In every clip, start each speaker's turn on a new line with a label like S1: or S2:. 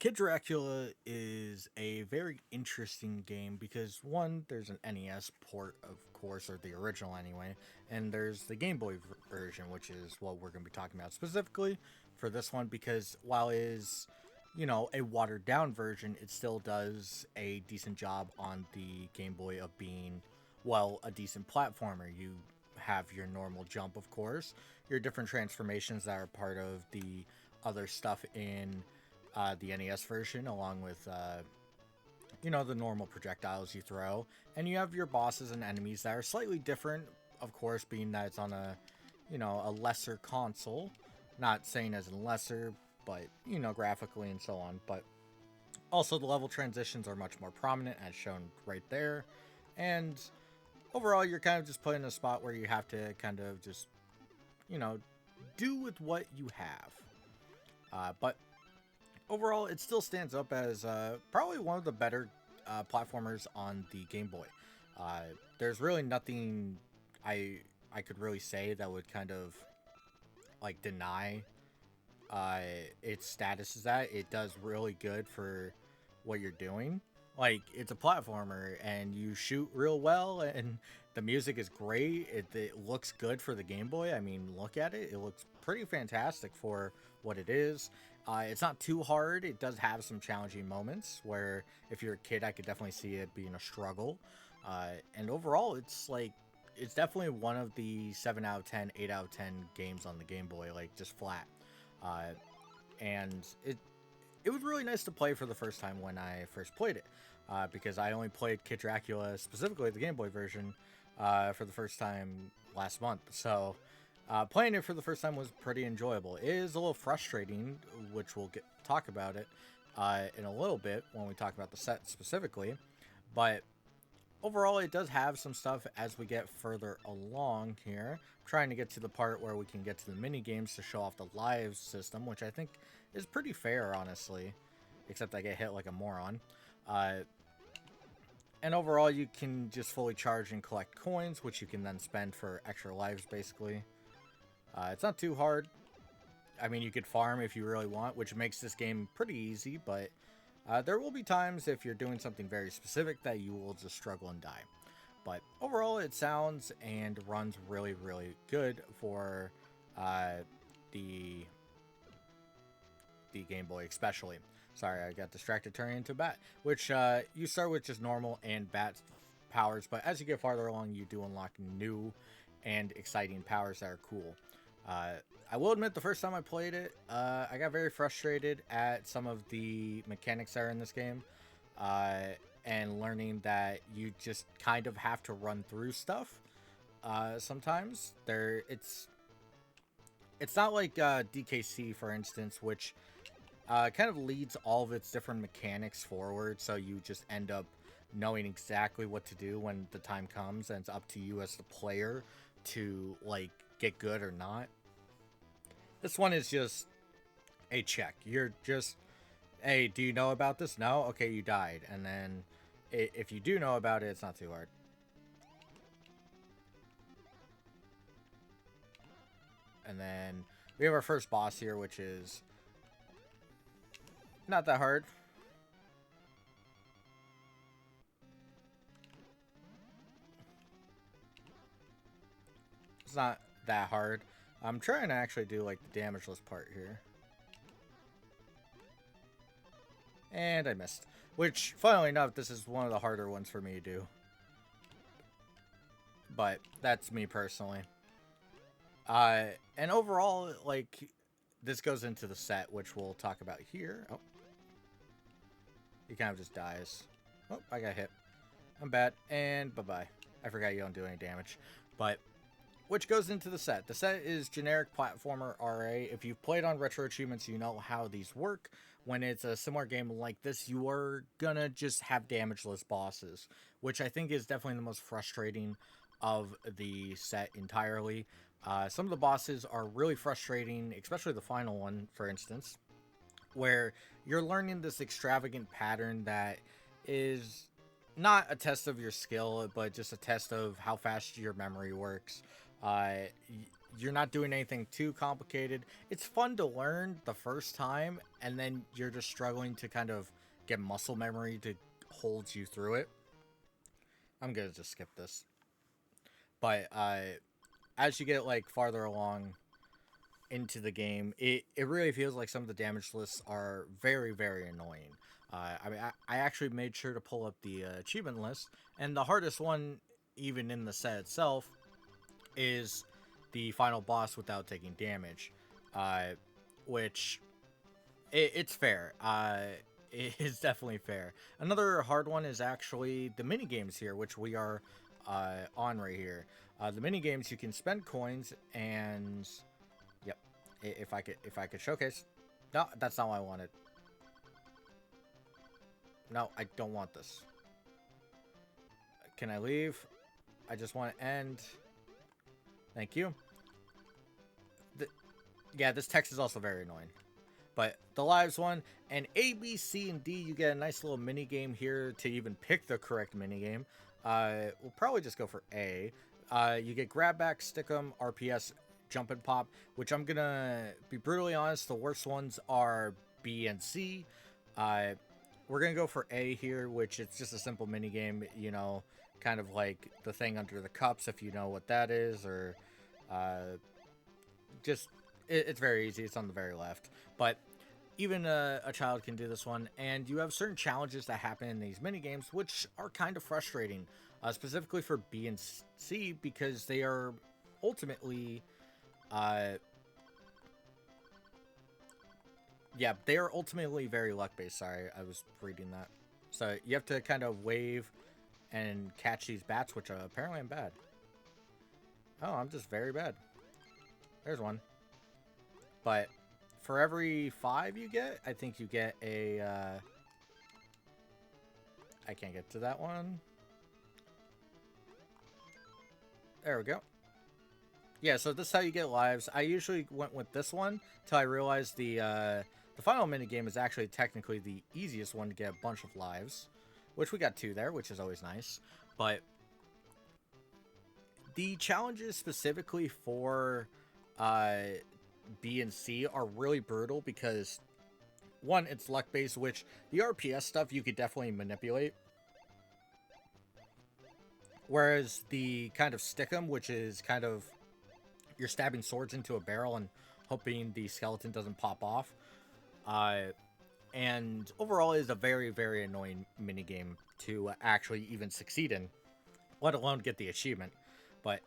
S1: Kid Dracula is a very interesting game because one, there's an NES port, of course, or the original anyway, and there's the Game Boy version, which is what we're going to be talking about specifically for this one because while it is, a watered down version, it still does a decent job on the Game Boy of being, well, a decent platformer. You have your normal jump, of course, your different transformations that are part of the other stuff in the NES version, along with the normal projectiles you throw, and you have your bosses and enemies that are slightly different. Of course, being that it's on a lesser console, not saying as in lesser, but graphically and so on. But also the level transitions are much more prominent, as shown right there, and overall you're kind of just put in a spot where you have to kind of just you know do with what you have. But overall, it still stands up as probably one of the better platformers on the Game Boy. There's really nothing I I could really say that would kind of like deny uh, its status is that it does really good for what you're doing. Like it's a platformer and you shoot real well and the music is great. It looks good for the Game Boy. I mean, look at it. It looks pretty fantastic for what it is. It's not too hard. It does have some challenging moments where if you're a kid, I could definitely see it being a struggle. And overall, it's definitely one of the 7 out of 10, 8 out of 10 games on the Game Boy, like just flat. Uh, and it was really nice to play for the first time when I first played it, because I only played Kid Dracula, specifically the Game Boy version, for the first time last month. So playing it for the first time was pretty enjoyable. It is a little frustrating, which we'll talk about it in a little bit when we talk about the set specifically. But overall, it does have some stuff as we get further along here. I'm trying to get to the part where we can get to the mini games to show off the live system, which I think is pretty fair, honestly. Except I get hit like a moron. Uh, and overall, you can just fully charge and collect coins, which you can then spend for extra lives, basically. It's not too hard. I mean, you could farm if you really want, which makes this game pretty easy, but there will be times if you're doing something very specific that you will just struggle and die. But overall, it sounds and runs really, really good for uh, the the Game Boy, especially. Sorry, I got distracted turning into bat, which you start with just normal and bat powers, but as you get farther along, you do unlock new and exciting powers that are cool. Uh, I will admit, the first time I played it, I got very frustrated at some of the mechanics that are in this game, uh, and learning that you just kind of have to run through stuff. Sometimes it's not like DKC, for instance, which kind of leads all of its different mechanics forward, so you just end up knowing exactly what to do when the time comes, and it's up to you as the player to like get good or not. This one is just a check. You're just, hey, do you know about this? No? Okay, you died. And then if you do know about it, it's not too hard. And then we have our first boss here, which is not that hard. It's not that hard. I'm trying to actually do like the damageless part here. And I missed. Which, funnily enough, this is one of the harder ones for me to do. But that's me personally. And overall, like, this goes into the set, which we'll talk about here. Oh. He kind of just dies. Oh, I got hit. I'm bad. And bye-bye. I forgot you don't do any damage. But which goes into the set. The set is generic platformer RA. If you've played on Retro Achievements, you know how these work. When it's a similar game like this, you are gonna just have damageless bosses, which I think is definitely the most frustrating of the set entirely. Some of the bosses are really frustrating, especially the final one, for instance, where you're learning this extravagant pattern that is not a test of your skill, but just a test of how fast your memory works. Uh, you're not doing anything too complicated. It's fun to learn the first time, and then you're just struggling to kind of get muscle memory to hold you through it. I'm gonna just skip this. But as you get like farther along into the game, it really feels like some of the damage lists are very, very annoying. I actually made sure to pull up the achievement list, and the hardest one, even in the set itself, is the final boss without taking damage, uh, which it's fair. It is definitely fair. Another hard one is actually the mini games here, which we are on right here. The mini games, you can spend coins, and yep. If I could showcase. No, that's not what I wanted. No, I don't want this. Can I leave? I just want to end. Thank you. Yeah, this text is also very annoying. But the lives one, and A, B, C, and D, you get a nice little mini game here to even pick the correct mini game. We'll probably just go for A. You get grab back, stick 'em, RPS, jump and pop, which I'm gonna be brutally honest, the worst ones are B and C. We're gonna go for A here, which it's just a simple mini game, you know, kind of like the thing under the cups, if you know what that is, or just it's very easy. It's on the very left, but even a child can do this one. And you have certain challenges that happen in these mini games, which are kind of frustrating, specifically for B and C, because they are ultimately, yeah, they are ultimately very luck based. Sorry, I was reading that. So you have to kind of wave and catch these bats, which apparently I'm bad. Oh, I'm just very bad. There's one. But for every 5 you get, I think you get a, I can't get to that one. There we go. Yeah, so this is how you get lives. I usually went with this one till I realized the final minigame is actually technically the easiest one to get a bunch of lives, which we got 2 there, which is always nice. But the challenges specifically for B and C are really brutal because, one, it's luck based, which the RPS stuff you could definitely manipulate. Whereas the kind of stick 'em, which is kind of you're stabbing swords into a barrel and hoping the skeleton doesn't pop off. And overall is a very, very annoying minigame to actually even succeed in, let alone get the achievement. But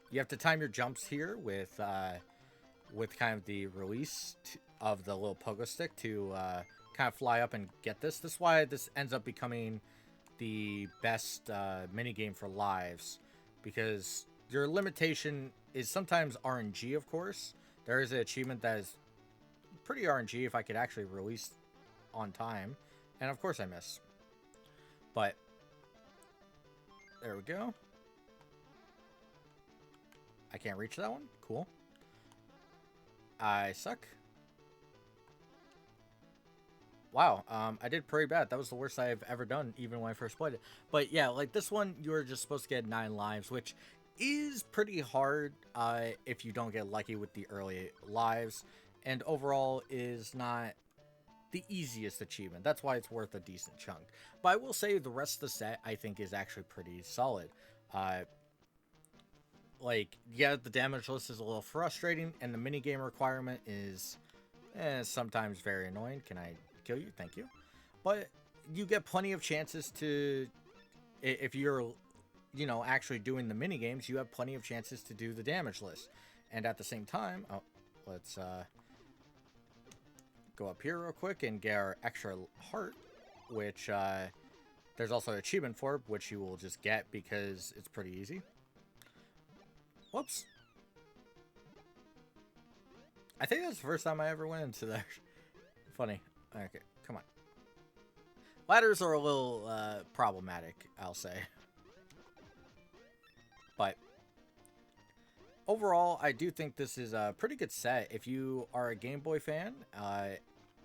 S1: you have to time your jumps here with kind of the release of the little pogo stick to kind of fly up and get this. This is why this ends up becoming the best minigame for lives, because your limitation is sometimes RNG, of course. There is an achievement that is pretty RNG if I could actually release on time. And of course I miss. But there we go. I can't reach that one. Cool. I suck. Wow, I did pretty bad. That was the worst I've ever done, even when I first played it. But yeah, like this one, you're just supposed to get 9 lives, which is pretty hard if you don't get lucky with the early lives. And overall is not the easiest achievement. That's why it's worth a decent chunk. But I will say the rest of the set, I think, is actually pretty solid. Like, yeah, the damage list is a little frustrating, and the minigame requirement is sometimes very annoying. Can I kill you? Thank you. But you get plenty of chances to, if you're, you know, actually doing the minigames, you have plenty of chances to do the damage list. And at the same time, oh, let's go up here real quick and get our extra heart, which there's also an achievement for, which you will just get because it's pretty easy. Whoops. I think that's the first time I ever went into that. Funny. Okay, come on. Ladders are a little problematic, I'll say. But overall, I do think this is a pretty good set. If you are a Game Boy fan,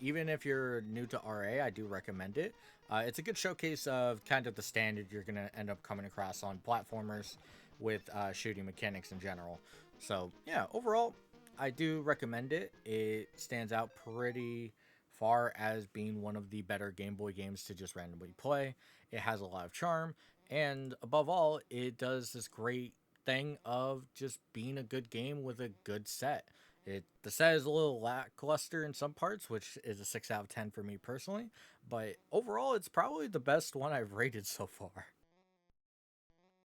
S1: even if you're new to RA, I do recommend it. It's a good showcase of kind of the standard you're going to end up coming across on platformers with shooting mechanics in general. So yeah, overall, I do recommend it. It stands out pretty far as being one of the better Game Boy games to just randomly play. It has a lot of charm, and above all, it does this great thing of just being a good game with a good set. The set is a little lackluster in some parts, which is a 6 out of 10 for me personally, but overall, it's probably the best one I've rated so far.